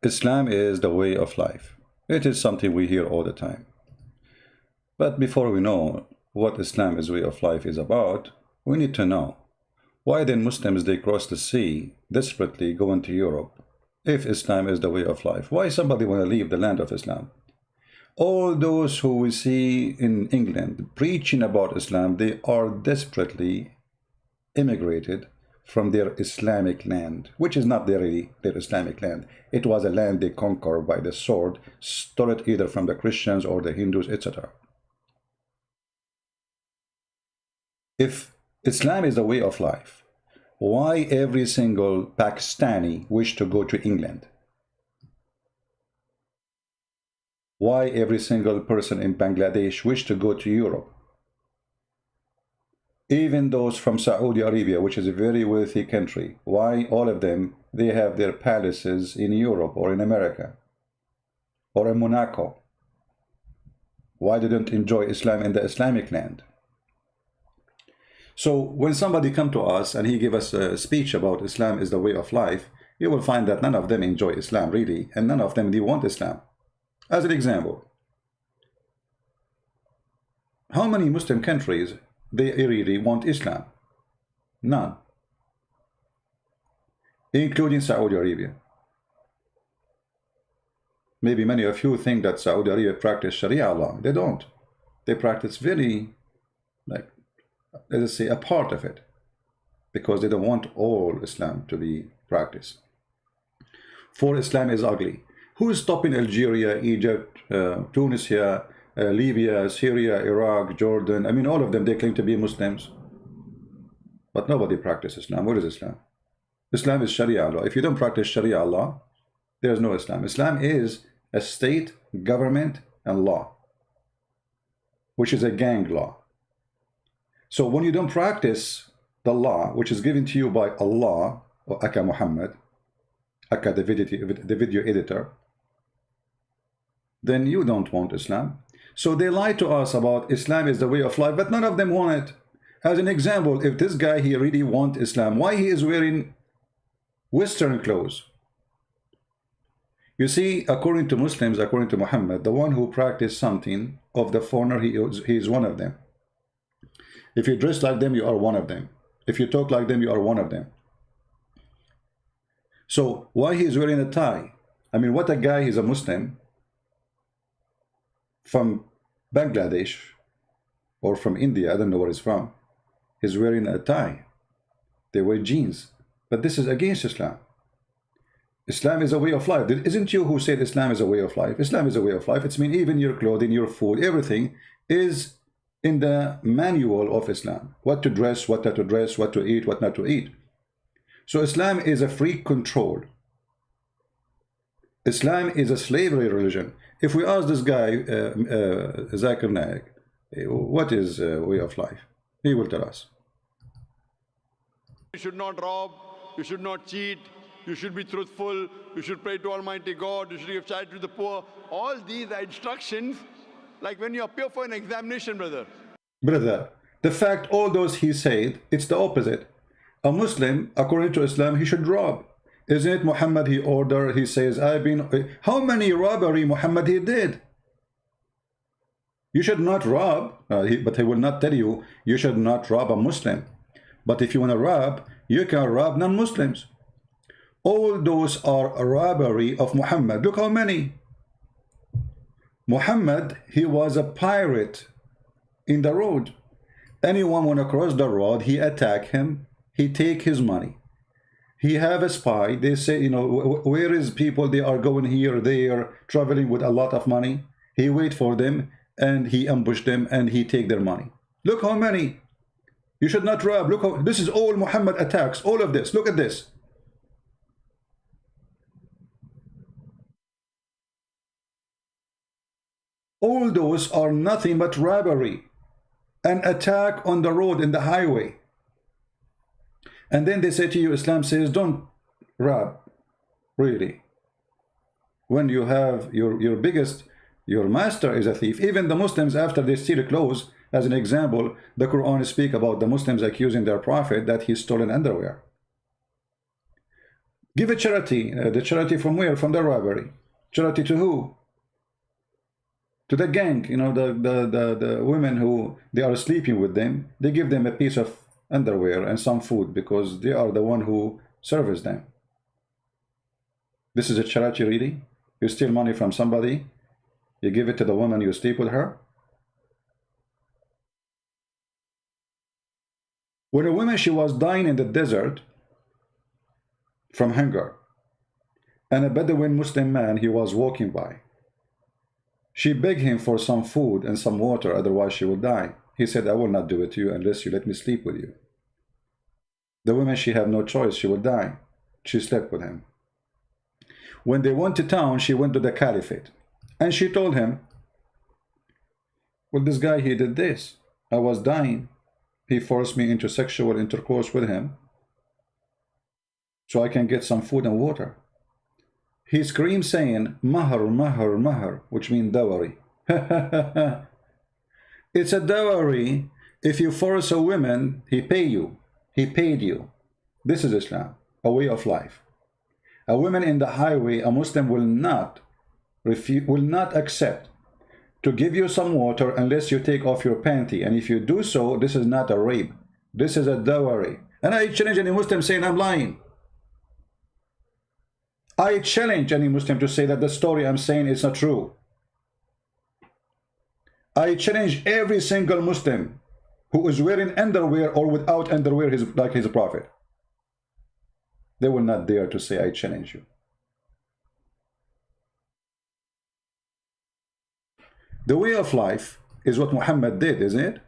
Islam is the way of life. It is something we hear all the time. But before we know what Islam's way of life is about, we need to know why then Muslims they cross the sea desperately going to Europe if Islam is the way of life. Why somebody want to leave the land of Islam? All those who we see in England preaching about Islam, they are desperately immigrated from their Islamic land, which is not really their Islamic land. It was a land they conquered by the sword, stole it either from the Christians or the Hindus, etc. If Islam is the way of life, why every single Pakistani wish to go to England? Why every single person in Bangladesh wish to go to Europe? Even those from Saudi Arabia, which is a very wealthy country, why all of them, they have their palaces in Europe or in America or in Monaco? Why they don't enjoy Islam in the Islamic land? So when somebody come to us and he give us a speech about Islam is the way of life, you will find that none of them enjoy Islam really, and none of them they want Islam. As an example, how many Muslim countries they really want Islam? None, including Saudi Arabia. Maybe many of you think that Saudi Arabia practice Sharia Law. They don't. They practice very, like, let us say, a part of it, because they don't want all Islam to be practiced. For Islam is ugly. Who is stopping Algeria, Egypt, Tunisia, Libya, Syria, Iraq, Jordan? I mean, all of them, they claim to be Muslims. But nobody practices Islam. What is Islam? Islam is Sharia law. If you don't practice Sharia law, there's no Islam. Islam is a state, government, and law, which is a gang law. So when you don't practice the law, which is given to you by Allah, or Aka Muhammad, Aka the video editor, then you don't want Islam. So they lie to us about Islam is the way of life, but none of them want it. As an example, if this guy he really wants Islam, why he is wearing Western clothes? You see, according to Muslims, according to Muhammad, the one who practices something of the foreigner, he is one of them. If you dress like them, you are one of them. If you talk like them, you are one of them. So why he is wearing a tie? I mean, what a guy, he's a Muslim from Bangladesh or from India, I don't know where he's from, he's wearing a tie. They wear jeans. But this is against Islam. Islam is a way of life. Isn't you who said Islam is a way of life? Islam is a way of life. It's mean even your clothing, your food, everything is in the manual of Islam. What to dress, what not to dress, what to eat, what not to eat. So Islam is a free control. Islam is a slavery religion. If we ask this guy, Zakir Naik, what is way of life? He will tell us. You should not rob, you should not cheat, you should be truthful, you should pray to Almighty God, you should give charity to the poor. All these are instructions like when you appear for an examination, brother. Brother, the fact all those he said, it's the opposite. A Muslim, according to Islam, he should rob. Isn't it Muhammad he ordered, he says, I've been, how many robbery Muhammad he did? You should not rob, but he will not tell you, you should not rob a Muslim. But if you want to rob, you can rob non-Muslims. All those are a robbery of Muhammad. Look how many. Muhammad, he was a pirate in the road. Anyone want to cross the road, he attack him, he take his money. He have a spy. They say, you know, where is people? They are going here, there, traveling with a lot of money. He wait for them and he ambush them and he take their money. Look how many. You should not rob. Look how, this is all Muhammad attacks. All of this. Look at this. All those are nothing but robbery, an attack on the road, in the highway. And then they say to you, Islam says, don't rob, really. When you have your biggest, your master is a thief. Even the Muslims, after they steal clothes, as an example, the Quran speak about the Muslims accusing their prophet that he stolen underwear. Give a charity. The charity from where? From the robbery. Charity to who? To the gang. You know, the women who they are sleeping with them. They give them a piece of underwear and some food because they are the one who serves them. This is a charity, really? You steal money from somebody, you give it to the woman you sleep with her. When a woman, she was dying in the desert from hunger, and a Bedouin Muslim man, he was walking by. She begged him for some food and some water, otherwise she would die. He said, I will not do it to you unless you let me sleep with you. The woman, she had no choice, she would die. She slept with him. When they went to town, she went to the caliphate, and she told him, well, this guy, he did this. I was dying. He forced me into sexual intercourse with him so I can get some food and water. He screamed saying, Mahar, Mahar, Mahar, which means dowry. It's a dowry. If you force a woman, he pay you. He paid you. This is Islam, a way of life. A woman in the highway, a Muslim will not accept to give you some water unless you take off your panty. And if you do so, this is not a rape. This is a dowry. And I challenge any Muslim saying I'm lying. I challenge any Muslim to say that the story I'm saying is not true. I challenge every single Muslim who is wearing underwear or without underwear, like his prophet. They will not dare to say, I challenge you. The way of life is what Muhammad did, isn't it?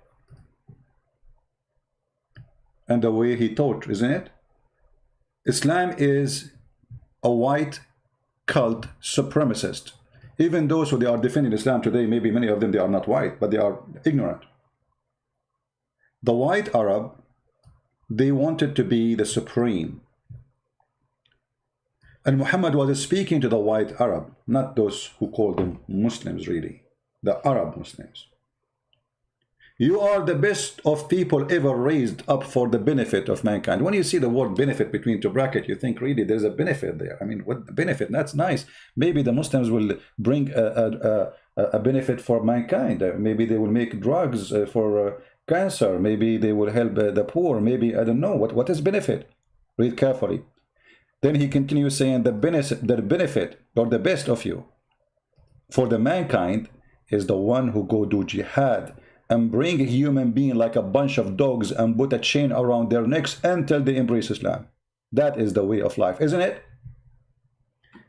And the way he taught, isn't it? Islam is a white cult supremacist. Even those who they are defending Islam today, maybe many of them, they are not white, but they are ignorant. The white Arab, they wanted to be the supreme. And Muhammad was speaking to the white Arab, not those who call them Muslims, really. The Arab Muslims. You are the best of people ever raised up for the benefit of mankind. When you see the word benefit between two brackets, you think really there's a benefit there. I mean, what the benefit? That's nice. Maybe the Muslims will bring a benefit for mankind. Maybe they will make drugs for cancer. Maybe they will help the poor. Maybe, I don't know. What is benefit? Read carefully. Then he continues saying the benefit or the best of you for the mankind is the one who go do jihad and bring a human being like a bunch of dogs and put a chain around their necks until they embrace Islam. That is the way of life, isn't it?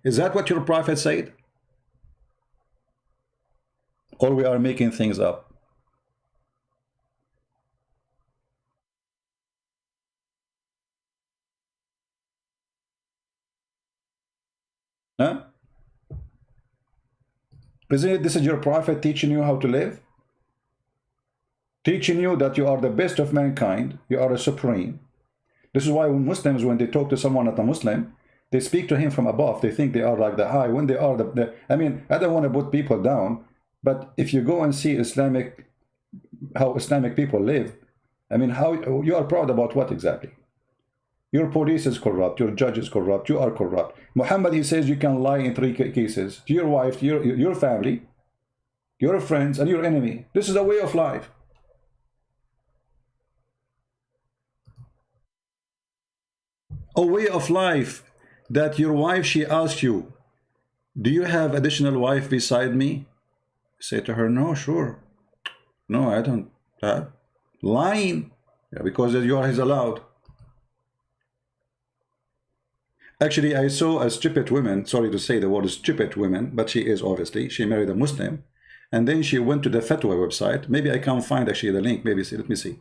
Is that what your prophet said? Or we are making things up? Huh? Isn't it this is your prophet teaching you how to live? Teaching you that you are the best of mankind, you are a supreme. This is why when Muslims, when they talk to someone not a Muslim, they speak to him from above. They think they are like the high, when they are I mean, I don't want to put people down, but if you go and see how Islamic people live, I mean, how you are proud about what exactly? Your police is corrupt, your judge is corrupt, you are corrupt. Muhammad, he says you can lie in 3 cases, to your wife, to your family, your friends, and your enemy. This is a way of life. A way of life that your wife, she asks you, do you have additional wife beside me? Say to her, no, sure. No, I don't. Lying. Yeah, because yours is allowed. Actually, I saw a stupid woman, sorry to say the word stupid woman, but she is obviously, she married a Muslim. And then she went to the fatwa website. Maybe I can find actually the link, maybe, let me see.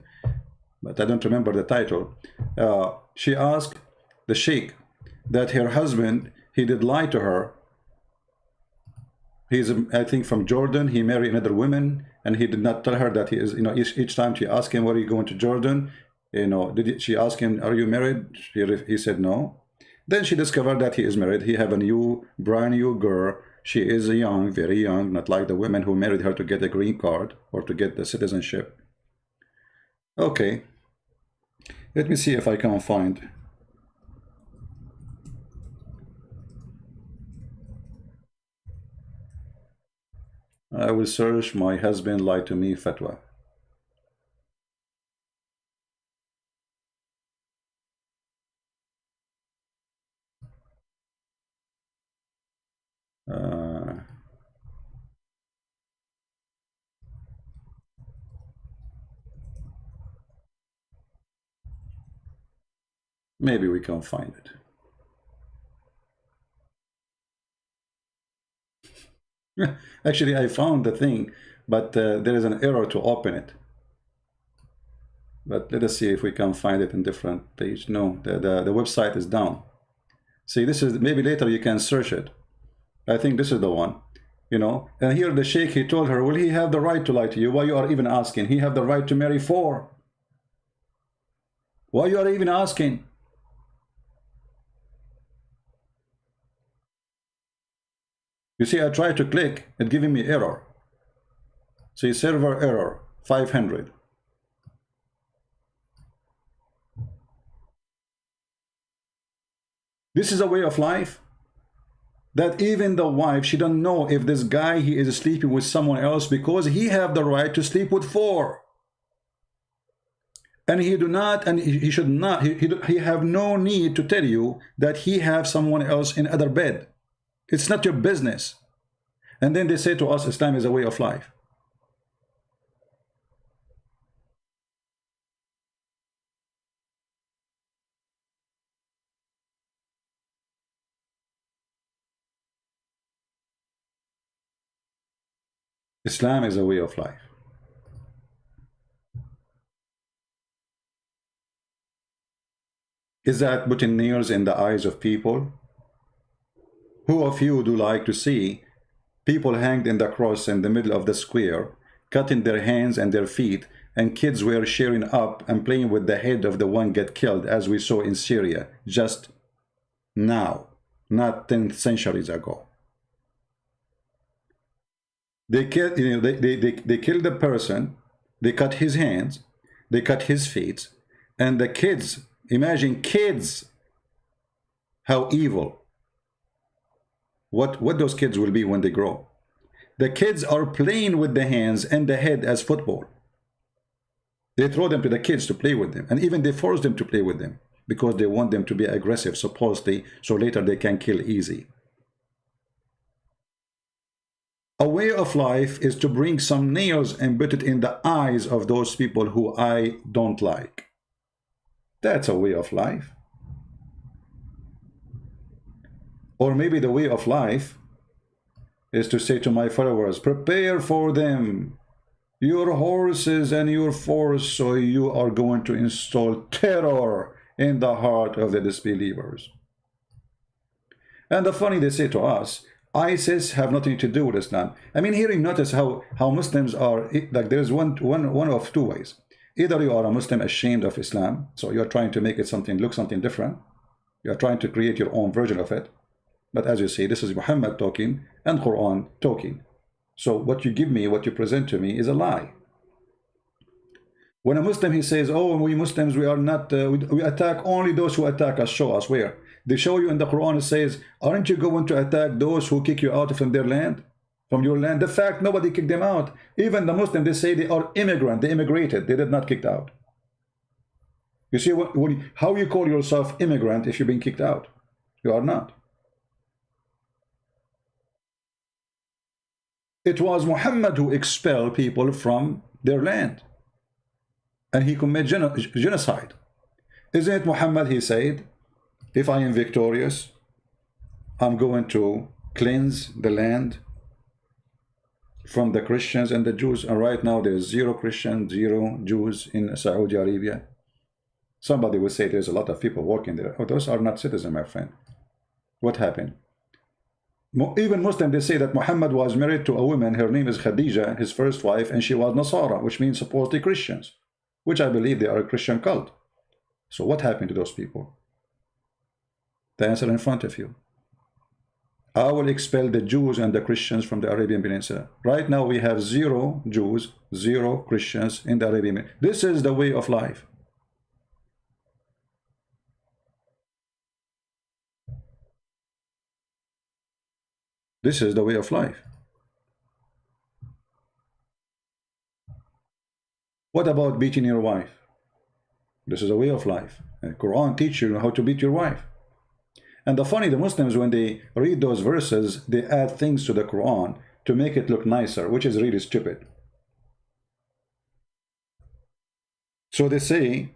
But I don't remember the title. She asked the sheikh that her husband, he did lie to her. He's, I think, from Jordan. He married another woman, and he did not tell her that he is, you know, each time she asked him, where are you going to Jordan? You know, she ask him, are you married? He said no. Then she discovered that he is married. He have a brand new girl. She is young, very young, not like the women who married her to get a green card or to get the citizenship. Okay. Let me see if I can find. I will search "my husband lied to me" fatwa. Maybe we can find it. Actually, I found the thing, but there is an error to open it. But let us see if we can find it in different page. No, the website is down. See, this is, maybe later you can search it. I think this is the one, you know. And here the sheikh, he told her, will he have the right to lie to you? Why you are even asking? He have the right to marry 4. Why you are even asking? You see, I try to click, it giving me error. See, server error 500. This is a way of life that even the wife, she don't know if this guy, he is sleeping with someone else, because he have the right to sleep with 4. And he do not, and he should not, he have no need to tell you that he have someone else in other bed. It's not your business. And then they say to us, Islam is a way of life. Islam is a way of life. Is that putting nails in the eyes of people? Who of you do like to see people hanged in the cross in the middle of the square, cutting their hands and their feet, and kids were cheering up and playing with the head of the one get killed, as we saw in Syria just now, not 10 centuries ago? They killed, you know, they killed the person, they cut his hands, they cut his feet, and the kids, imagine kids, how evil. What those kids will be when they grow. The kids are playing with the hands and the head as football. They throw them to the kids to play with them, and even they force them to play with them because they want them to be aggressive, supposedly, so later they can kill easy. A way of life is to bring some nails and put it in the eyes of those people who I don't like. That's a way of life. Or maybe the way of life is to say to my followers, prepare for them your horses and your force, so you are going to install terror in the heart of the disbelievers. And the funny, they say to us, ISIS have nothing to do with Islam. I mean, here you notice how Muslims are, like there's one of 2 ways. Either you are a Muslim ashamed of Islam, so you're trying to make it look something different. You're trying to create your own version of it. But as you see, this is Muhammad talking and Quran talking. So what you give me, what you present to me is a lie. When a Muslim, he says, oh, we Muslims, we are not, we attack only those who attack us. Show us where. They show you in the Quran, it says, aren't you going to attack those who kick you out from their land? From your land? The fact, nobody kicked them out. Even the Muslim, they say they are immigrant. They immigrated. They did not kicked out. You see, how you call yourself immigrant if you've been kicked out? You are not. It was Muhammad who expelled people from their land. And he committed genocide. Isn't it Muhammad, he said, if I am victorious, I'm going to cleanse the land from the Christians and the Jews. And right now there's 0 Christians, 0 Jews in Saudi Arabia. Somebody will say there's a lot of people working there. Oh, those are not citizens, my friend. What happened? Even Muslim, they say that Muhammad was married to a woman, her name is Khadija, his first wife, and she was Nasara, which means supposedly Christians, which I believe they are a Christian cult. So what happened to those people? The answer in front of you. I will expel the Jews and the Christians from the Arabian Peninsula. Right now we have 0 Jews, 0 Christians in the Arabian Peninsula. This is the way of life. This is the way of life. What about beating your wife? This is a way of life. And Quran teaches you how to beat your wife. And the Muslims, when they read those verses, they add things to the Quran to make it look nicer, which is really stupid. So they say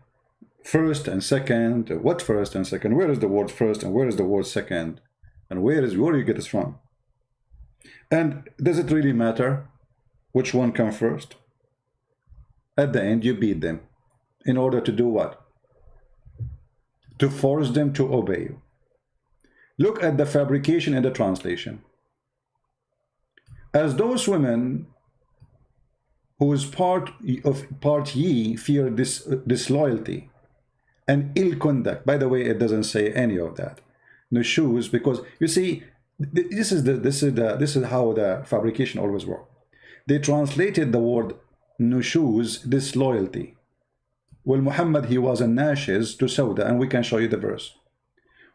first and second. What first and second? Where is the word first and where is the word second? And where do you get this from? And does it really matter which one comes first? At the end, you beat them. In order to do what? To force them to obey you. Look at the fabrication and the translation. As those women whose part ye fear disloyalty and ill conduct. By the way, it doesn't say any of that. Nushuz, because you see, this is how the fabrication always works. They translated the word nushuz, disloyalty. Well, Muhammad, he was a nashiz to Sauda, and we can show you the verse.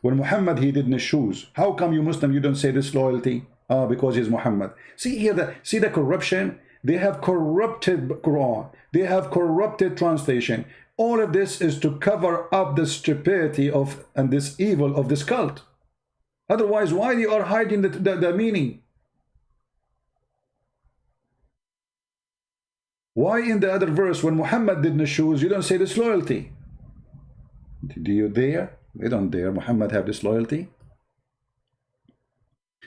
When Muhammad, he did nushuz. How come you Muslim, you don't say disloyalty? Ah, because he's Muhammad. See here, see the corruption? They have corrupted Quran. They have corrupted translation. All of this is to cover up the stupidity of and this evil of this cult. Otherwise, why you are hiding the meaning? Why in the other verse, when Muhammad did nushuz, you don't say disloyalty? Do you dare? We don't dare. Muhammad have disloyalty.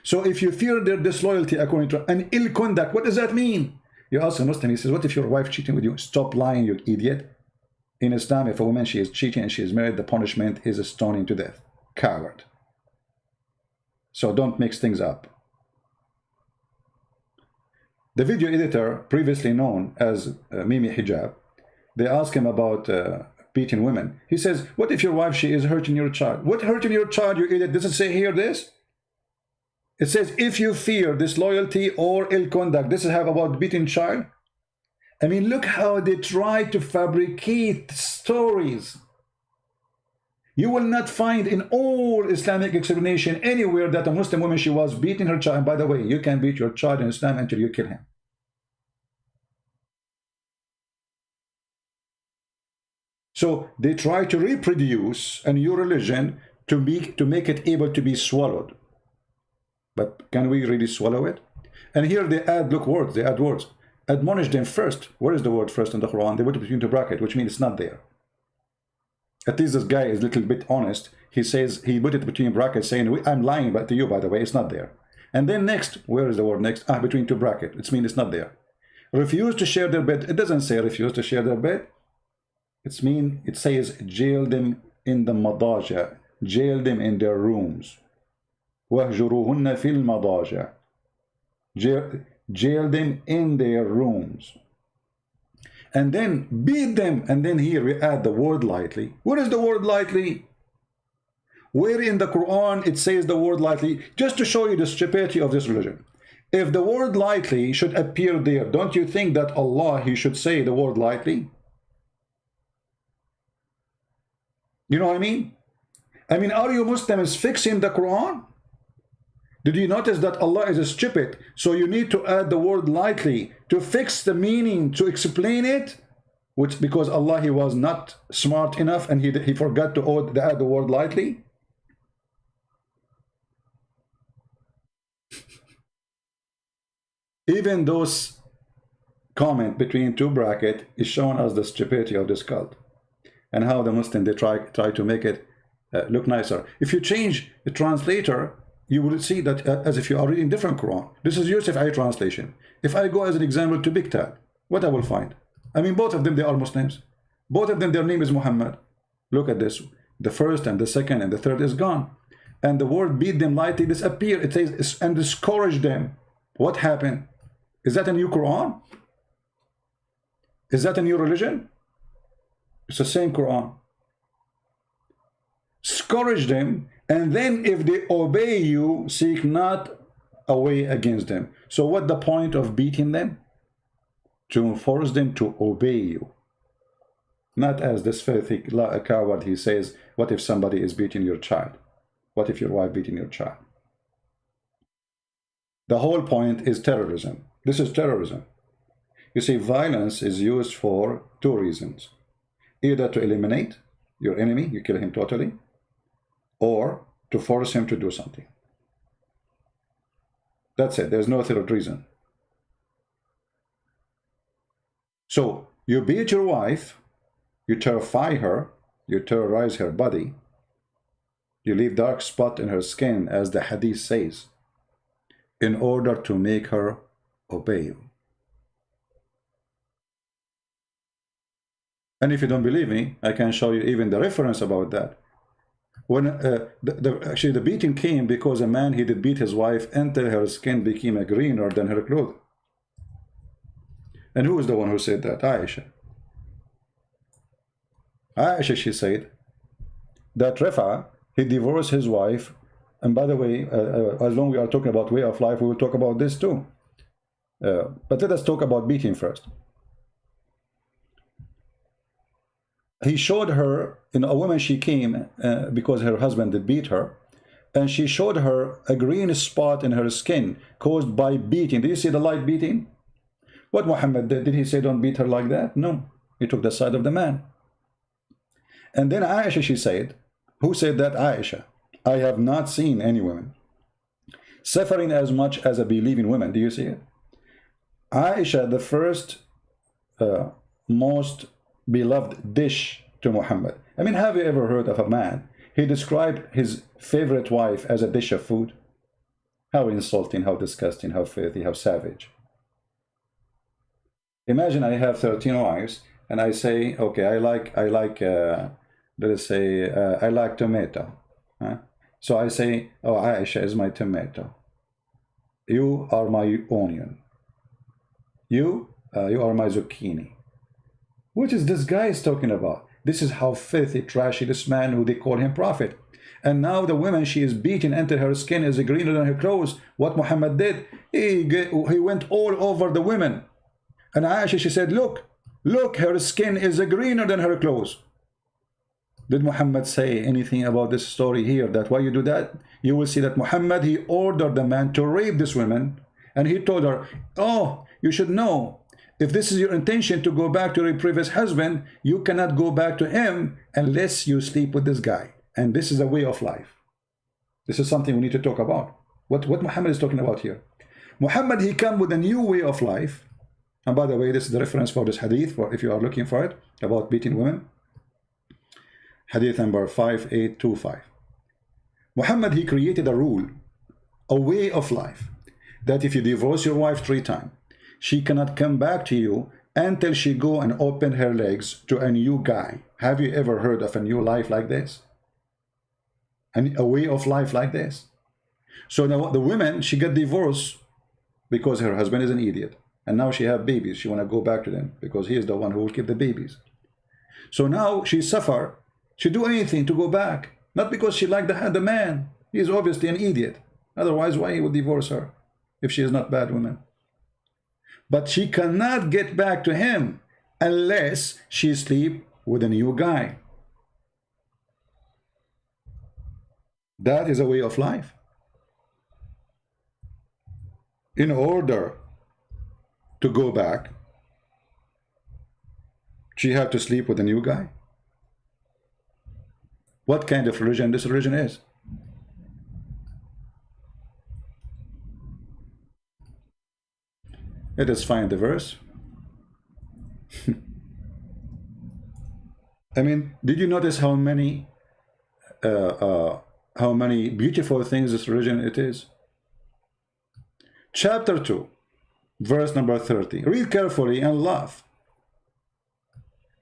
So if you fear their disloyalty according to an ill conduct, what does that mean? You ask a Muslim, he says, what if your wife cheating with you? Stop lying, you idiot. In Islam, if a woman, she is cheating and she is married, the punishment is a stoning to death. Coward. So don't mix things up. The video editor, previously known as Mimi Hijab, they ask him about beating women. He says, what if your wife, she is hurting your child? What hurting your child, you idiot? Does it say here this? It says, if you fear disloyalty or ill conduct, this is how about beating child. I mean, look how they try to fabricate stories. You will not find in all Islamic explanation anywhere that a Muslim woman, she was beating her child. By the way, you can beat your child in Islam until you kill him. So they try to reproduce a new religion to make it able to be swallowed. But can we really swallow it? And here they add, look, words, they add words. Admonish them first. Where is the word first in the Quran? They put it between the bracket, which means it's not there. At least this guy is a little bit honest. He says, he put it between brackets saying, I'm lying to you, by the way, it's not there. And then next, where is the word next? Ah, between two brackets, it means it's not there. Refuse to share their bed. It doesn't say refuse to share their bed. It says jail them in the madaja. Jail them in their rooms. وَهْجُرُوهُنَّ فِي الْمَضَاجِعِ. Jail them in their rooms. And then beat them. And then here we add the word lightly. What is the word lightly? Where in the Quran it says the word lightly? Just to show you the stupidity of this religion. If the word lightly should appear there, don't you think that Allah, he should say the word lightly? You know what I mean? I mean, are you Muslims fixing the Quran? Did you notice that Allah is stupid? So you need to add the word lightly to fix the meaning, to explain it, which because Allah, he was not smart enough and he forgot to add the word lightly. Even those comment between two brackets is showing us the stupidity of this cult and how the Muslim, they try to make it look nicer. If you change the translator, you will see that as if you are reading different Quran. This is Yusuf I translation. If I go as an example to Bigtad, what I will find? I mean, both of them, they are Muslims. Both of them, their name is Muhammad. Look at this. The first and the second and the third is gone. And the word beat them lightly disappear. It says, and discourage them. What happened? Is that a new Quran? Is that a new religion? It's the same Quran. Scourge them. And then if they obey you, seek not a way against them. So what the point of beating them? To force them to obey you. Not as this filthy coward, he says, what if somebody is beating your child? What if your wife beating your child? The whole point is terrorism. This is terrorism. You see, violence is used for two reasons. Either to eliminate your enemy, you kill him totally, or to force him to do something. That's it. There's no third reason. So you beat your wife, you terrify her, you terrorize her body, you leave dark spot in her skin, as the hadith says, in order to make her obey you. And if you don't believe me, I can show you even the reference about that. When actually the beating came because a man, he did beat his wife until her skin became greener than her clothes. And who is the one who said that? Aisha. Aisha, she said that Rifa, he divorced his wife. And by the way, as long as we are talking about way of life, we will talk about this too. But let us talk about beating first. He showed her, a woman, she came because her husband did beat her, and she showed her a green spot in her skin caused by beating. Did you see the light beating? What Muhammad did he say don't beat her like that? No, he took the side of the man. And then Aisha, she said, who said that? Aisha. I have not seen any woman suffering as much as a believing woman. Do you see it? Aisha, the first most beloved dish to Muhammad. I mean, have you ever heard of a man, he described his favorite wife as a dish of food? How insulting, how disgusting, how filthy, how savage. Imagine I have 13 wives and I say, okay, I like let us say, I like tomato. So I say, oh, Aisha is my tomato. You are my onion. You are my zucchini. What is this guy is talking about? This is how filthy, trashy this man who they call him prophet. And now the woman, she is beaten until her skin is greener than her clothes. What Muhammad did, he went all over the women. And Aisha, she said, look, her skin is greener than her clothes. Did Muhammad say anything about this story here, that why you do that? You will see that Muhammad, he ordered the man to rape this woman, and he told her, oh, you should know, if this is your intention to go back to your previous husband, you cannot go back to him unless you sleep with this guy. And this is a way of life. This is something we need to talk about. What Muhammad is talking about here. Muhammad, he come with a new way of life. And by the way, this is the reference for this hadith, for if you are looking for it, about beating women. Hadith number 5825. Muhammad, he created a rule, a way of life, that if you divorce your wife 3 times, she cannot come back to you until she go and open her legs to a new guy. Have you ever heard of a new life like this? And a way of life like this? So now the woman, she got divorced because her husband is an idiot. And now she have babies. She want to go back to them because he is the one who will keep the babies. So now she suffer. She do anything to go back. Not because she liked the man. He is obviously an idiot. Otherwise, why he would divorce her if she is not bad woman? But she cannot get back to him unless she sleep with a new guy. That is a way of life. In order to go back, she have to sleep with a new guy. What kind of religion this religion is? Let us find the verse. I mean, did you notice how many beautiful things this religion it is? Chapter 2, verse number 30. Read carefully and laugh.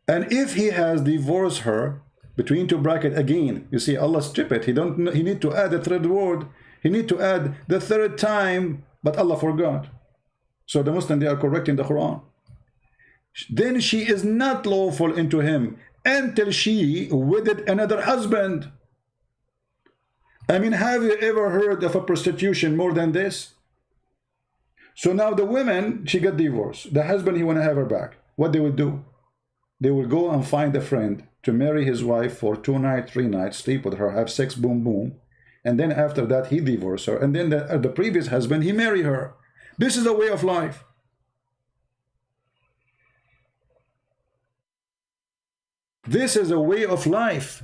And if he has divorced her, between 2 brackets again, you see, Allah stupid. He need to add a 3rd word. He need to add the 3rd time, but Allah forgot. So the Muslims, they are correcting the Quran. Then she is not lawful into him until she wedded another husband. I mean, have you ever heard of a prostitution more than this? So now the woman, she got divorced. The husband, he want to have her back. What they will do? They will go and find a friend to marry his wife for 2 nights, 3 nights, sleep with her, have sex, boom, boom. And then after that, he divorced her. And then the previous husband, he marry her. This is a way of life. This is a way of life.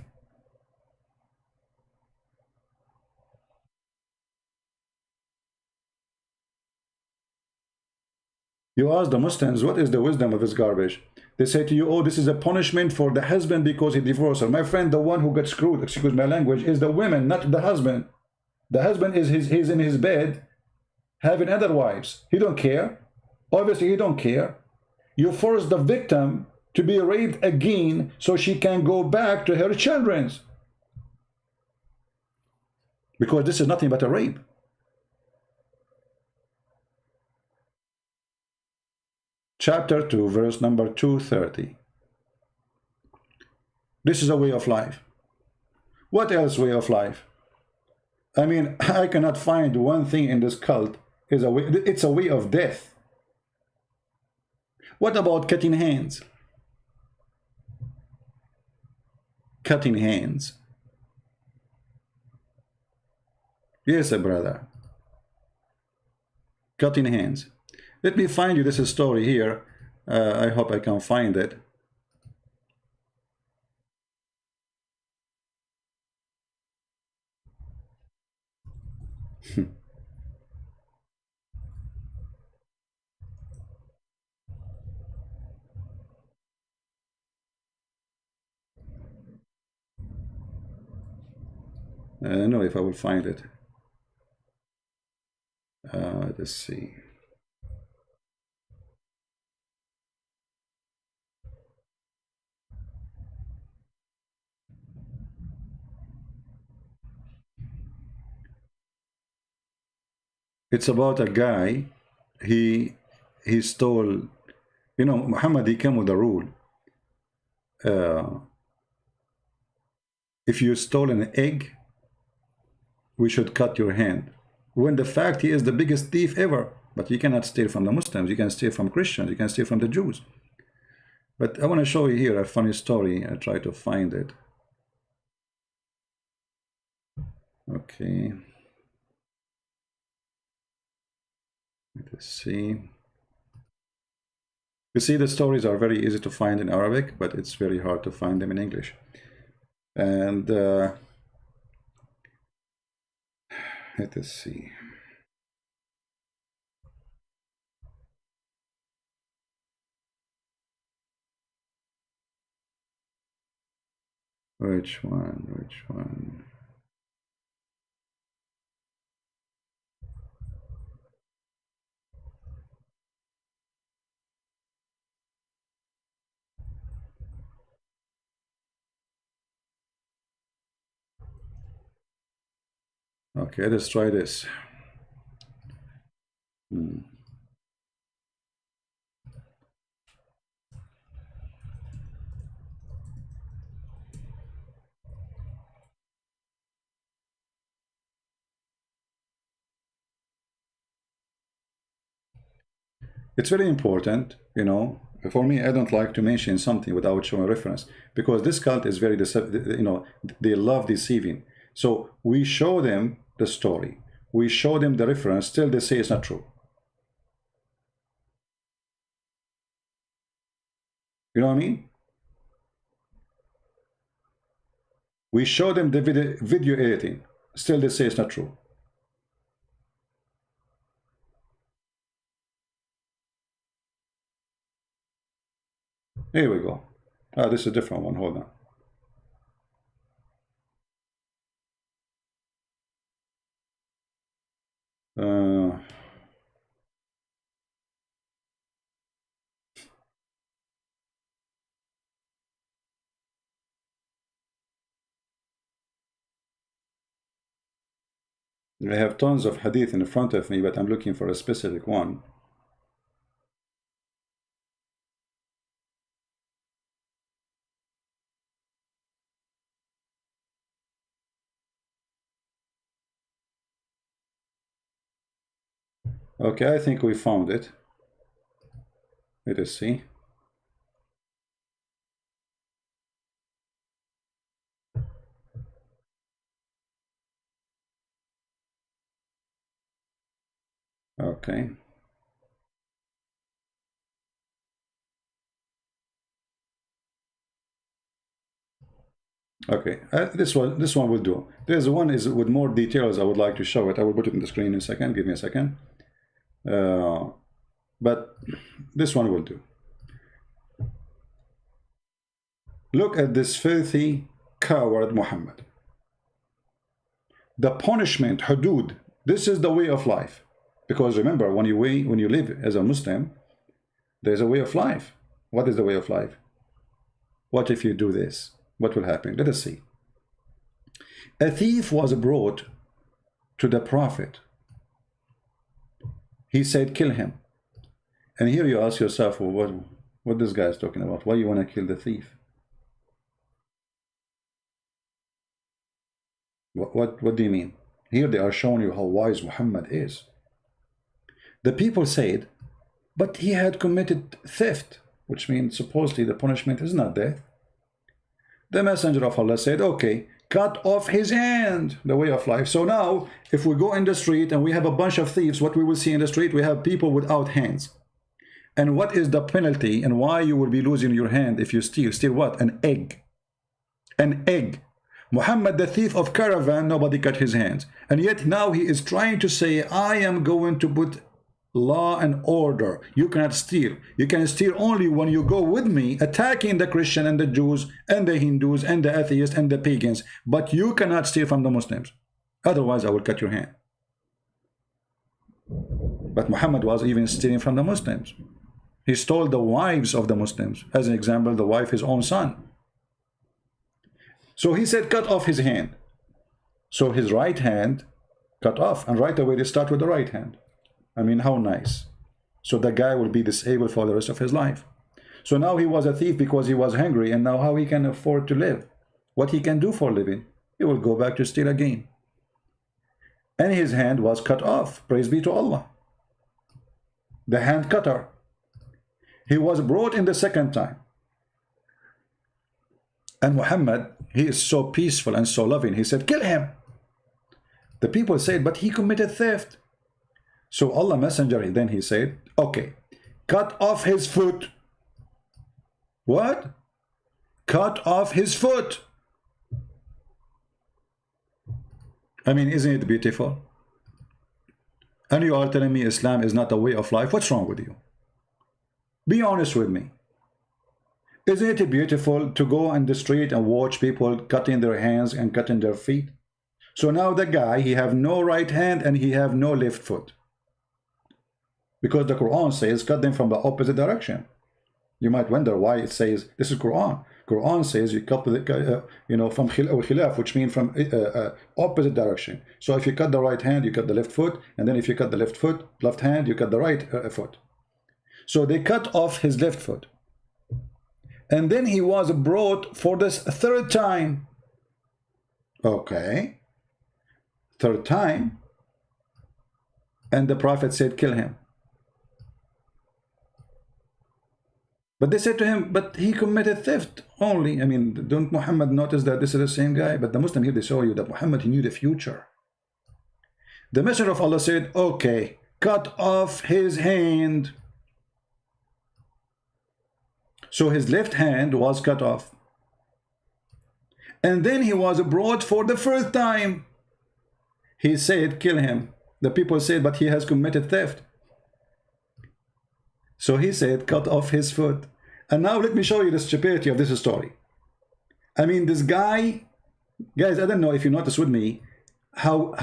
You ask the Muslims, what is the wisdom of this garbage? They say to you, oh, this is a punishment for the husband because he divorced her. My friend, the one who got screwed, excuse my language, is the women, not the husband. The husband is he's in his bed having other wives. He don't care. Obviously, he don't care. You force the victim to be raped again so she can go back to her children's. Because this is nothing but a rape. Chapter 2, verse number 230. This is a way of life. What else way of life? I mean, I cannot find one thing in this cult is a way. It's a way of death. What about cutting hands? Cutting hands. Yes, brother. Cutting hands. Let me find you this story here. I hope I can find it. I don't know if I will find it. Let's see. It's about a guy. He stole. You know, Muhammad, he came with a rule. If you stole an egg, we should cut your hand. When the fact he is the biggest thief ever. But you cannot steal from the Muslims. You can steal from Christians. You can steal from the Jews. But I want to show you here a funny story. I try to find it. Okay. Let's see. You see, the stories are very easy to find in Arabic, but it's very hard to find them in English. And let us see. Which one? Which one? Okay, let's try this. It's very important, you know. For me, I don't like to mention something without showing reference, because this cult is very, you know, they love deceiving. So we show them the story, we show them the reference, still they say it's not true. You know what I mean? We show them the video editing, still they say it's not true. Here we go. Ah, this is a different one. Hold on. I have tons of hadith in front of me, but I'm looking for a specific one. Okay, I think we found it. Let us see. Okay. Okay, this one will do. There's one is with more details. I would like to show it. I will put it in the screen in a second. Give me a second. But this one will do. Look at this filthy coward Muhammad. The punishment, hudud. This is the way of life. Because remember, when you live as a Muslim, there's a way of life. What is the way of life? What if you do this? What will happen? Let us see. A thief was brought to the Prophet. He said, kill him. And here you ask yourself, well, what this guy is talking about? Why you want to kill the thief? What do you mean? Here they are showing you how wise Muhammad is. The people said, but he had committed theft, which means supposedly the punishment is not death. The messenger of Allah said, okay, cut off his hand, the way of life. So now, if we go in the street and we have a bunch of thieves, what we will see in the street, we have people without hands. And what is the penalty and why you will be losing your hand if you steal? Steal what? An egg. An egg. Muhammad, the thief of caravan, nobody cut his hands. And yet now he is trying to say, I am going to put law and order. You cannot steal. You can steal only when you go with me attacking the Christian and the Jews and the Hindus and the atheists and the pagans. But you cannot steal from the Muslims. Otherwise, I will cut your hand. But Muhammad was even stealing from the Muslims. He stole the wives of the Muslims. As an example, the wife, his own son. So he said, cut off his hand. So his right hand cut off. And right away, they start with the right hand. I mean, how nice. So the guy will be disabled for the rest of his life. So now he was a thief because he was hungry. And now how he can afford to live? What he can do for a living? He will go back to steal again. And his hand was cut off. Praise be to Allah. The hand cutter. He was brought in the second time. And Muhammad, he is so peaceful and so loving. He said, kill him. The people said, but he committed theft. So Allah Messenger, then he said, okay, cut off his foot. What? Cut off his foot. I mean, isn't it beautiful? And you are telling me Islam is not a way of life? What's wrong with you? Be honest with me. Isn't it beautiful to go on the street and watch people cutting their hands and cutting their feet? So now the guy, he have no right hand and he have no left foot. Because the Quran says, cut them from the opposite direction. You might wonder why it says, this is Quran. Quran says you cut the, from khilaf, which means from opposite direction. So if you cut the right hand, you cut the left foot. And then if you cut the left hand, you cut the right foot. So they cut off his left foot. And then he was brought for this third time. Okay. Third time. And the Prophet said, kill him. But they said to him, but he committed theft only. I mean, don't Muhammad notice that this is the same guy? But the Muslim here, they show you that Muhammad, he knew the future. The Messenger of Allah said, okay, cut off his hand. So his left hand was cut off. And then he was brought for the first time. He said, kill him. The people said, but he has committed theft. So he said, cut off his foot. And now let me show you the stupidity of this story. I mean, this guy, guys, I don't know if you notice with me, how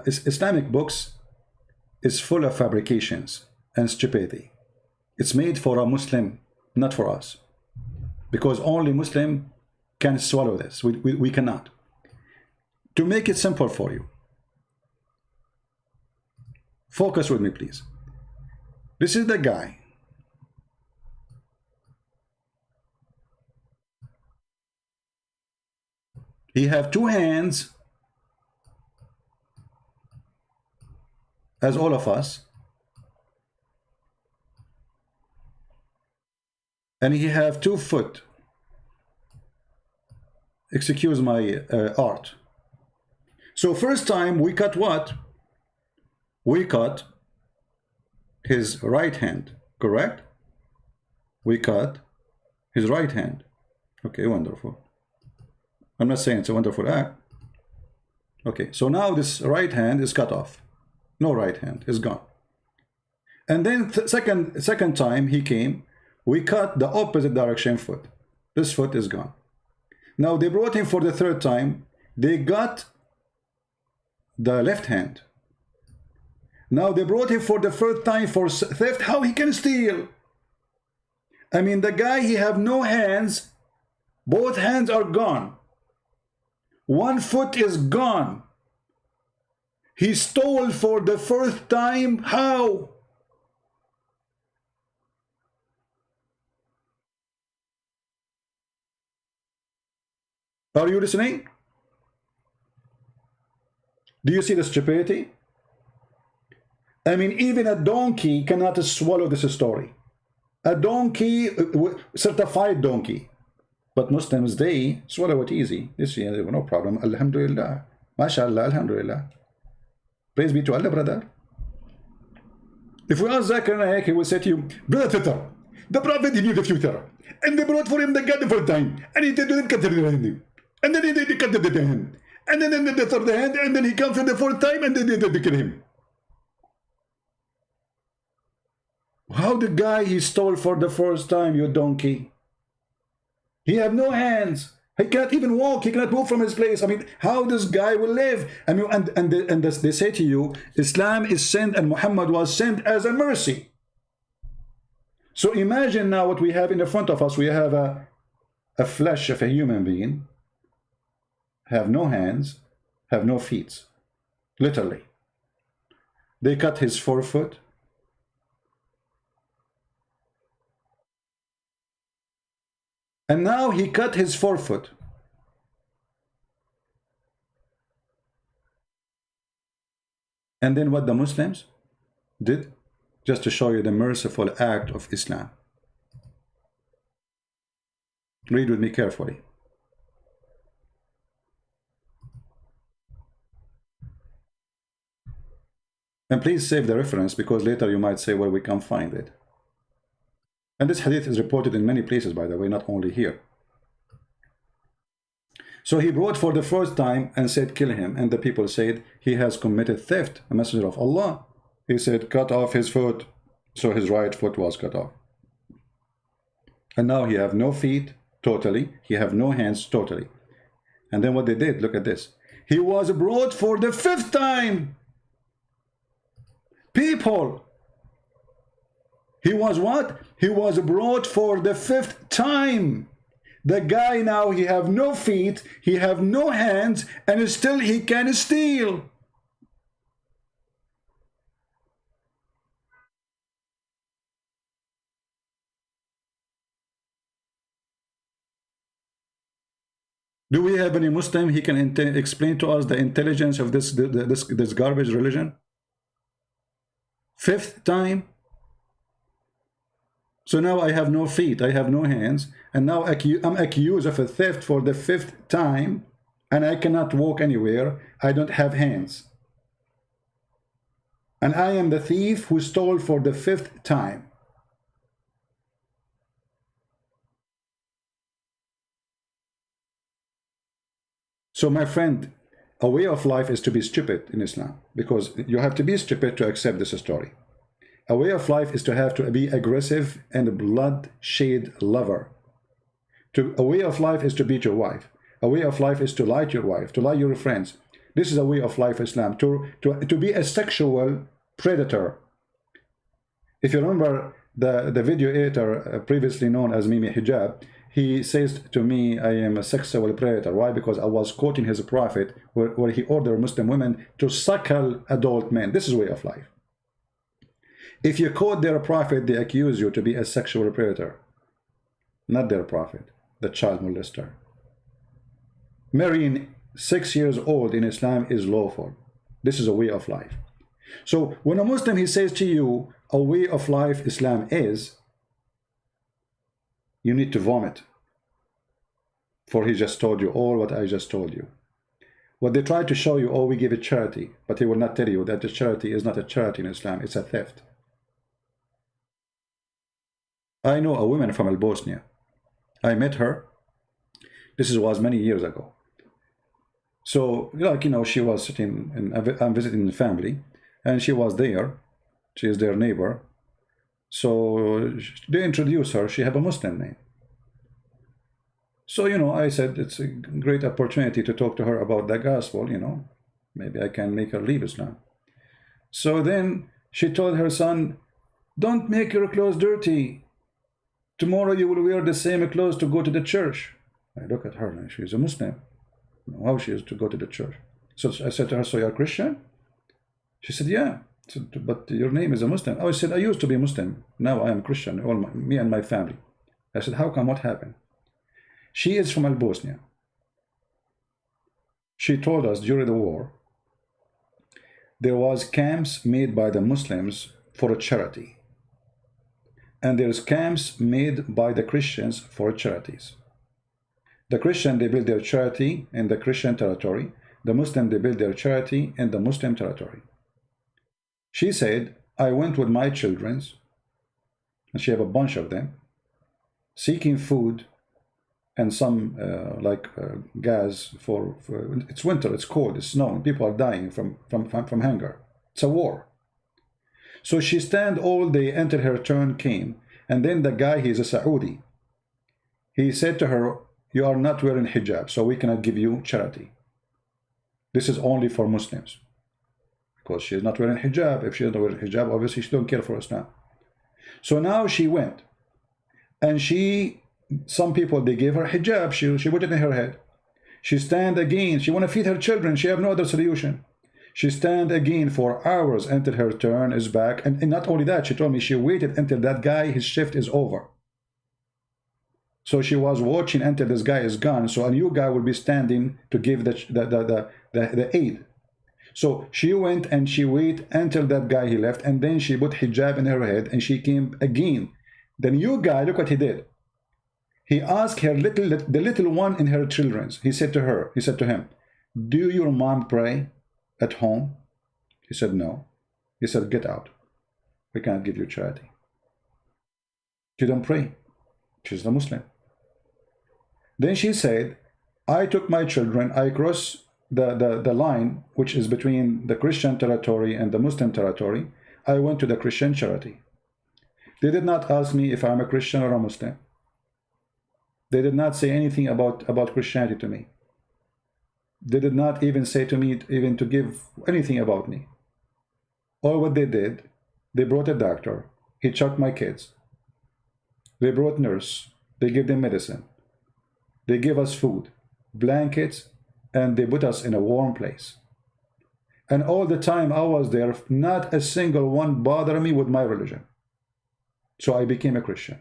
Islamic books is full of fabrications and stupidity. It's made for a Muslim, not for us. Because only Muslim can swallow this. We cannot. To make it simple for you, focus with me, please. This is the guy. He have two hands, as all of us. And he have 2 foot. Excuse my art. So first time we cut what? We cut his right hand, correct? We cut his right hand. Okay, wonderful. I'm not saying it's a wonderful act. Okay, so now this right hand is cut off. No right hand is gone. And then second time he came, we cut the opposite direction foot. This foot is gone. Now they brought him for the third time. They got the left hand. Now they brought him for the third time for theft. How he can steal? I mean, the guy, he have no hands. Both hands are gone. One foot is gone. He stole for the first time. How? Are you listening? Do you see the stupidity? I mean, even a donkey cannot swallow this story. A donkey, certified donkey. But Muslims, they swallow it easy. This year, no problem. Alhamdulillah. MashaAllah, Alhamdulillah. Praise be to Allah, brother. If we ask Zakir Naik, he will say to you, Brother Twitter, the Prophet, he knew the future. And they brought for him the gun for time. And he didn't cut the hand. And then they cut the hand. And then the third hand. And then he comes for the fourth time. And then they kill him. How the guy he stole for the first time, you donkey? He have no hands. He cannot even walk. He cannot move from his place. I mean, how this guy will live? I mean, and they say to you, Islam is sent and Muhammad was sent as a mercy. So imagine now what we have in the front of us. We have a flesh of a human being, have no hands, have no feet. Literally. They cut his forefoot. And now he cut his forefoot. And then what the Muslims did, just to show you the merciful act of Islam. Read with me carefully. And please save the reference, because later you might say, well, we can't find it. And this hadith is reported in many places, by the way, not only here. So he brought for the first time and said, kill him. And the people said, he has committed theft, a messenger of Allah. He said, cut off his foot. So his right foot was cut off. And now he have no feet, totally. He have no hands, totally. And then what they did, look at this. He was brought for the fifth time. People. He was what? He was brought for the fifth time. The guy now, he have no feet, he have no hands, and still he can steal. Do we have any Muslim he can explain to us the intelligence of this garbage religion? Fifth time. So now I have no feet, I have no hands, and now I'm accused of a theft for the fifth time, and I cannot walk anywhere. I don't have hands. And I am the thief who stole for the fifth time. So my friend, a way of life is to be stupid in Islam, because you have to be stupid to accept this story. A way of life is to have to be aggressive and bloodshed lover. A way of life is to beat your wife. A way of life is to lie to your wife, to lie to your friends. This is a way of life, Islam, to be a sexual predator. If you remember the video editor previously known as Mimi Hijab, he says to me, I am a sexual predator. Why? Because I was quoting his prophet where he ordered Muslim women to suckle adult men. This is way of life. If you quote their prophet, they accuse you to be a sexual predator. Not their prophet, the child molester. Marrying 6 years old in Islam is lawful. This is a way of life. So when a Muslim, he says to you, a way of life Islam is, you need to vomit. For he just told you all what I just told you. What they try to show you, oh, we give it charity. But he will not tell you that the charity is not a charity in Islam, it's a theft. I know a woman from Bosnia. I met her. This was many years ago. So, like, she was sitting, and I'm visiting the family, and she was there. She is their neighbor. So they introduce her. She have a Muslim name. So, I said it's a great opportunity to talk to her about the gospel, Maybe I can make her leave Islam. So then she told her son, don't make your clothes dirty. Tomorrow you will wear the same clothes to go to the church. I look at her and she's a Muslim. How she is to go to the church? So I said to her, so you're a Christian? She said, yeah. I said, but your name is a Muslim. Oh, I said, I used to be Muslim. Now I am Christian, me and my family. I said, how come? What happened? She is from Bosnia. She told us during the war, there was camps made by the Muslims for a charity. And there's camps made by the Christians for charities. The Christian, they build their charity in the Christian territory. The Muslim, they build their charity in the Muslim territory. She said, I went with my children, and she have a bunch of them, seeking food and some gas for it's winter, it's cold, it's snowing, people are dying from hunger. It's a war. So she stand all day until her turn came, and then the guy, he's a Saudi, he said to her, you are not wearing hijab, so we cannot give you charity. This is only for Muslims. Because she is not wearing hijab. If she is not wearing hijab, obviously she don't care for Islam. So now she went, and some people, they gave her hijab, she put it in her head. She stand again, she want to feed her children, she have no other solution. She stand again for hours until her turn is back, and not only that, she told me she waited until that guy, his shift is over. So she was watching until this guy is gone, so a new guy will be standing to give the aid. So she went and she waited until that guy, he left, and then she put hijab in her head, and she came again. The new guy, look what he did. He asked her the little one in her children's. He said to him, do your mom pray at home? He said, no. He said, get out. We can't give you charity. She don't pray. She's a Muslim. Then she said, I took my children, I crossed the line, which is between the Christian territory and the Muslim territory. I went to the Christian charity. They did not ask me if I'm a Christian or a Muslim. They did not say anything about Christianity to me. They did not even say to me, even to give anything about me. All what they did, they brought a doctor. He checked my kids. They brought nurse. They gave them medicine. They gave us food, blankets, and they put us in a warm place. And all the time I was there, not a single one bothered me with my religion. So I became a Christian.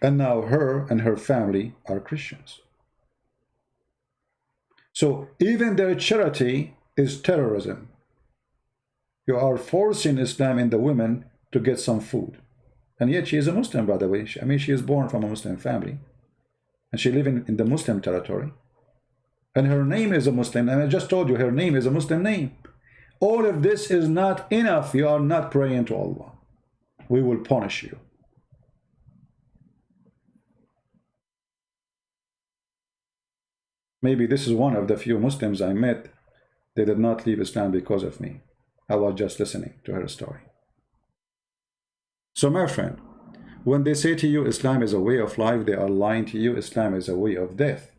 And now her and her family are Christians. So even their charity is terrorism. You are forcing Islam in the women to get some food. And yet she is a Muslim, by the way. I mean, she is born from a Muslim family. And she lives in the Muslim territory. And her name is a Muslim. And I just told you, her name is a Muslim name. All of this is not enough. You are not praying to Allah. We will punish you. Maybe this is one of the few Muslims I met. They did not leave Islam because of me. I was just listening to her story. So my friend, when they say to you Islam is a way of life, they are lying to you. Islam is a way of death.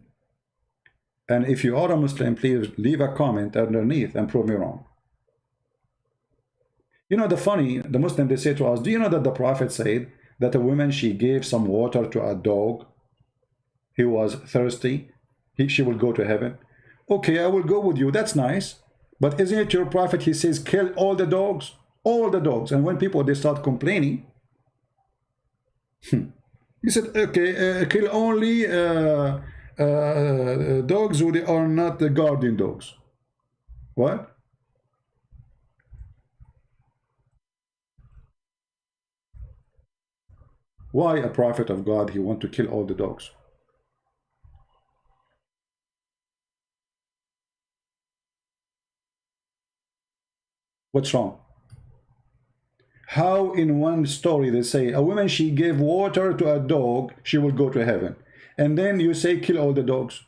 And if you are a Muslim, please leave a comment underneath and prove me wrong. You know, the Muslim, they say to us, do you know that the Prophet said that a woman, she gave some water to a dog? He was thirsty. She will go to heaven. Okay, I will go with you. That's nice. But isn't it your Prophet? He says, kill all the dogs. All the dogs. And when people, they start complaining, he said, okay, kill only dogs who are not the guardian dogs. What? Why a prophet of God, he want to kill all the dogs? What's wrong? How in one story they say a woman, she gave water to a dog, she will go to heaven, and then you say kill all the dogs?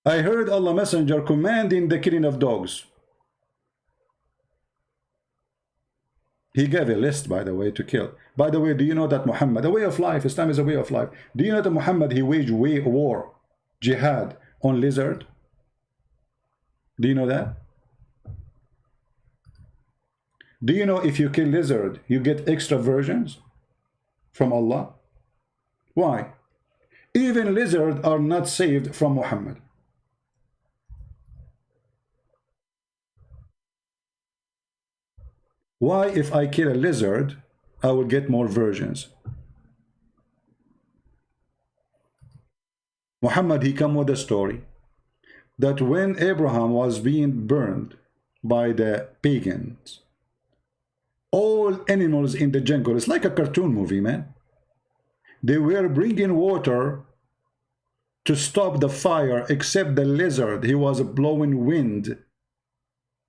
I heard Allah Messenger commanding the killing of dogs. He gave a list, by the way, to kill. By the way, do you know that Muhammad, a way of life, Islam is a way of life. Do you know that Muhammad, he waged war, jihad, on lizard? Do you know that? Do you know if you kill lizard, you get extra versions from Allah? Why? Even lizards are not saved from Muhammad. Why, if I kill a lizard, I will get more versions? Muhammad, he come with a story that when Abraham was being burned by the pagans, all animals in the jungle, it's like a cartoon movie, man. They were bringing water to stop the fire, except the lizard. He was blowing wind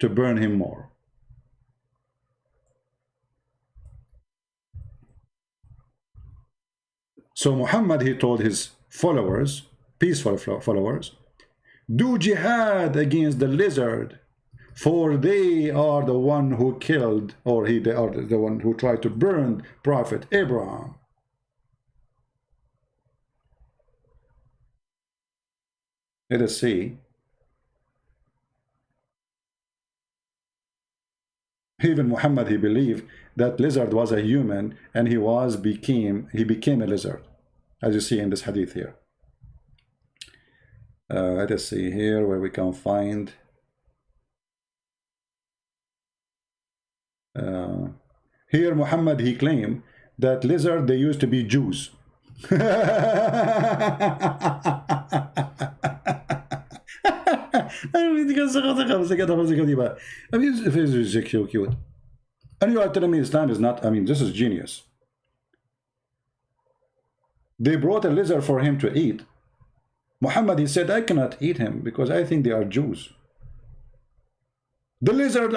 to burn him more. So Muhammad, he told his followers, peaceful followers, do jihad against the lizard, for they are the one who killed, or they are the one who tried to burn Prophet Abraham. Let us see. Even Muhammad, he believed that lizard was a human, and he became a lizard, as you see in this hadith here. Let us see here where we can find. Here Muhammad, he claimed that lizard, they used to be Jews. I mean, it's cute. And you are telling me Islam is not, I mean, this is genius. They brought a lizard for him to eat. Muhammad, he said, I cannot eat him because I think they are Jews. The lizard,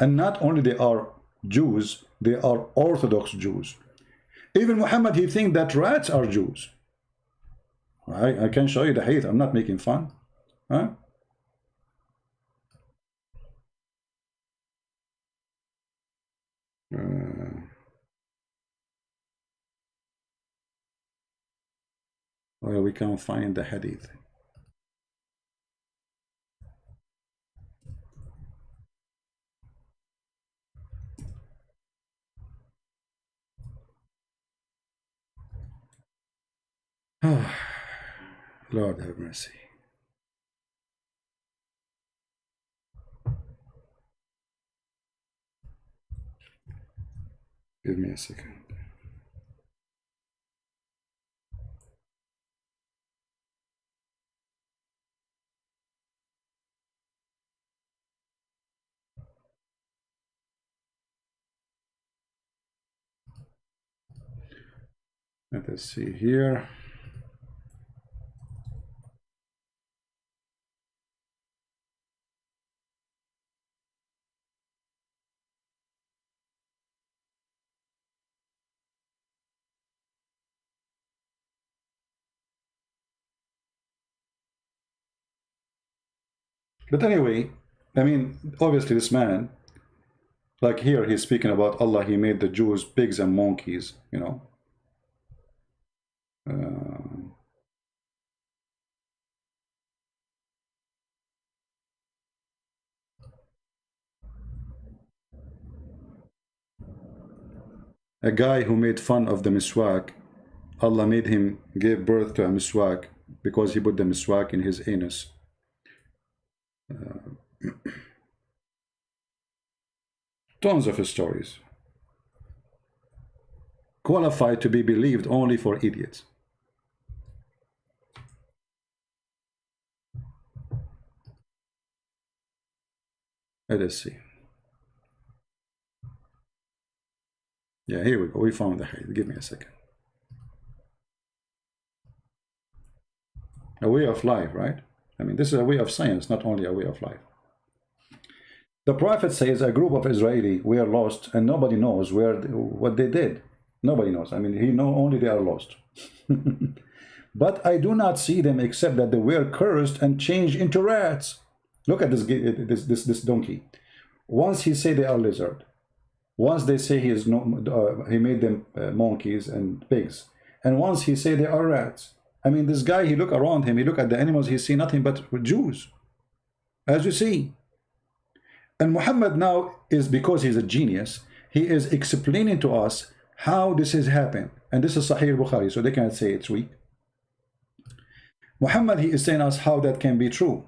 and not only they are Jews, they are Orthodox Jews. Even Muhammad, he thinks that rats are Jews. I can show you the hadith. I'm not making fun. Huh? Well, we can find the hadith. Lord have mercy. Give me a second. Let us see here. But anyway, I mean, obviously this man, like here, he's speaking about Allah, he made the Jews pigs and monkeys, you know. A guy who made fun of the miswak, Allah made him give birth to a miswak because he put the miswak in his anus. Tons of stories. Qualified to be believed only for idiots. Let us see. Yeah, here we go. We found the hadith. Give me a second. A way of life, right? I mean, this is a way of science, not only a way of life. The prophet says a group of Israeli were lost and nobody knows what they did. Nobody knows. I mean, he know only they are lost. But I do not see them except that they were cursed and changed into rats. Look at this donkey. Once he say they are lizard. Once they say he made them monkeys and pigs. And once he say they are rats. I mean, this guy, he look around him, he look at the animals, he see nothing but Jews. As you see. And Muhammad now is, because he's a genius, he is explaining to us how this has happened. And this is Sahih Bukhari, so they can't say it's weak. Muhammad, he is saying us how that can be true.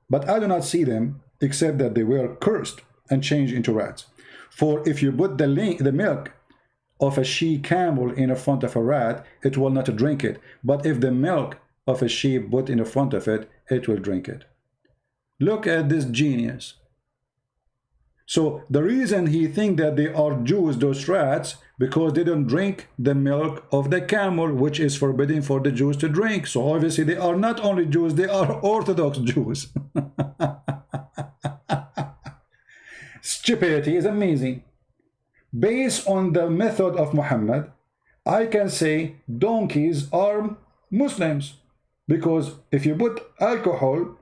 But I do not see them except that they were cursed and changed into rats. For if you put the milk of a she-camel in front of a rat, it will not drink it. But if the milk of a sheep put in front of it, it will drink it. Look at this genius. So the reason he think that they are Jews, those rats, because they don't drink the milk of the camel, which is forbidden for the Jews to drink. So obviously they are not only Jews, they are Orthodox Jews. Stupidity is amazing. Based on the method of Muhammad, I can say donkeys are Muslims, because if you put alcohol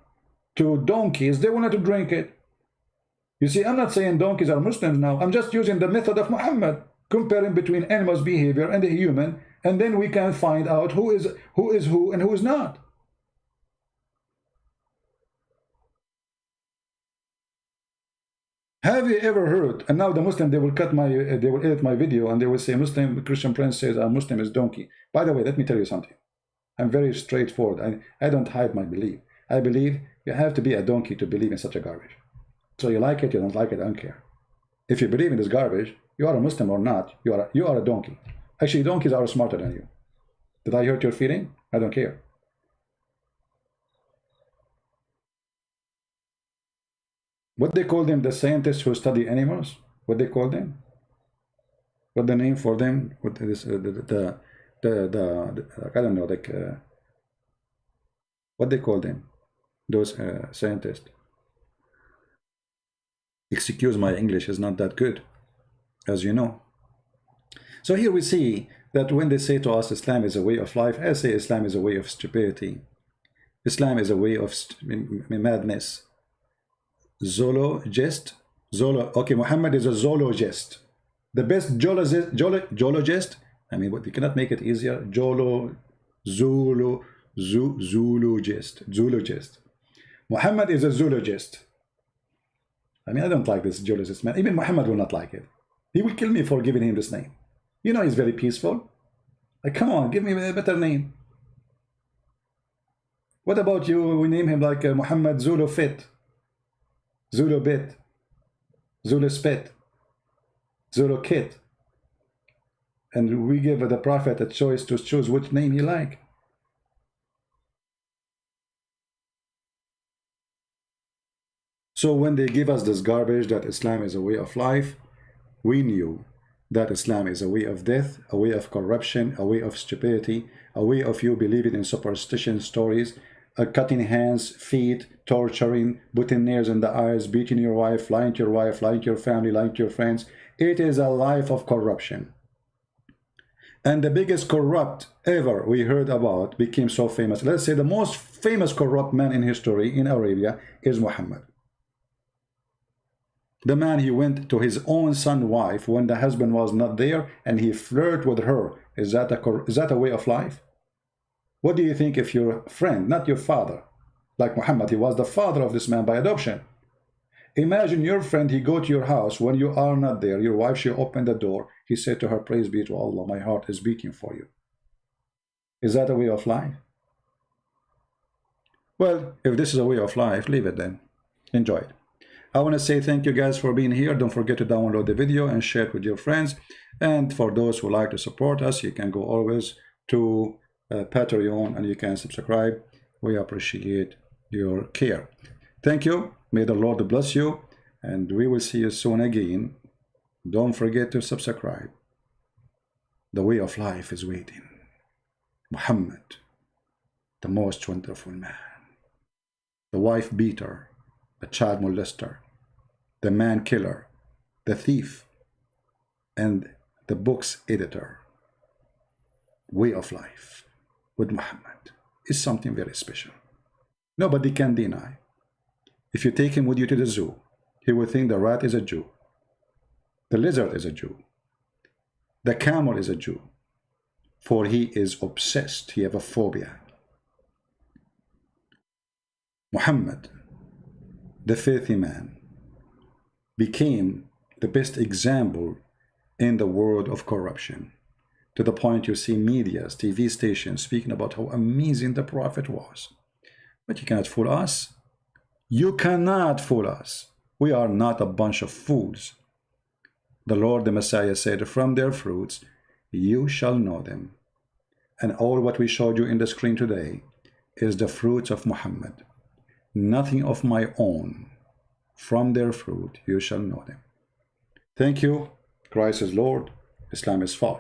to donkeys, they will not drink it. You see, I'm not saying donkeys are Muslims now. I'm just using the method of Muhammad, comparing between animals' behavior and the human, and then we can find out who is who and who is not. Have you ever heard? And now the Muslim, they will edit my video and they will say Muslim Christian Prince says a Muslim is donkey. By the way, let me tell you something. I'm very straightforward. I don't hide my belief. I believe you have to be a donkey to believe in such a garbage. So you like it, you don't like it, I don't care. If you believe in this garbage, you are a Muslim or not, you are a donkey. Actually, donkeys are smarter than you. Did I hurt your feeling? I don't care. What they call them, the scientists who study animals? What they call them? What the name for them? What is I don't know, like what they call them? Those scientists. Excuse my English is not that good, as you know. So here we see that when they say to us Islam is a way of life, I say Islam is a way of stupidity. Islam is a way of madness. Zoologist. Okay, Muhammad is a zoologist. The best zoologist. I mean, what, you cannot make it easier. Zoologist. Muhammad is a zoologist. I mean, I don't like this zoologist man. Even Muhammad will not like it. He will kill me for giving him this name. You know, he's very peaceful. Like, come on, give me a better name. What about you? We name him like Muhammad Zulu Fit, Zulu Bit, Zulu Spit, Zulu Kit. And we give the Prophet a choice to choose which name he like. So when they give us this garbage that Islam is a way of life, we knew that Islam is a way of death, a way of corruption, a way of stupidity, a way of you believing in superstition stories, cutting hands, feet, torturing, putting nails in the eyes, beating your wife, lying to your family, lying to your friends. It is a life of corruption. And the biggest corrupt ever we heard about became so famous. Let's say the most famous corrupt man in history in Arabia is Muhammad. The man, he went to his own son's wife when the husband was not there and he flirted with her. Is that a way of life? What do you think if your friend, not your father, like Muhammad, he was the father of this man by adoption. Imagine your friend, he go to your house when you are not there. Your wife, she opened the door. He said to her, praise be to Allah, my heart is beating for you. Is that a way of life? Well, if this is a way of life, leave it then. Enjoy it. I want to say thank you guys for being here. Don't forget to download the video and share it with your friends. And for those who like to support us, you can go always to Patreon and you can subscribe. We appreciate your care. Thank you. May the Lord bless you. And we will see you soon again. Don't forget to subscribe. The way of life is waiting. Muhammad. the most wonderful man, the wife beater, the child molester, the man killer, the thief, and the book's editor. Way of life with Muhammad is something very special. Nobody can deny. If you take him with you to the zoo, he will think the rat is a Jew, the lizard is a Jew, the camel is a Jew, for he is obsessed, he has a phobia. Muhammad, the filthy man, became the best example in the world of corruption, to the point you see medias, TV stations speaking about how amazing the Prophet was. But you cannot fool us. You cannot fool us. We are not a bunch of fools. The Lord, the Messiah said, from their fruits you shall know them. And all what we showed you in the screen today is the fruits of Muhammad. Nothing of my own. From their fruit you shall know them. Thank you. Christ is Lord. Islam is false.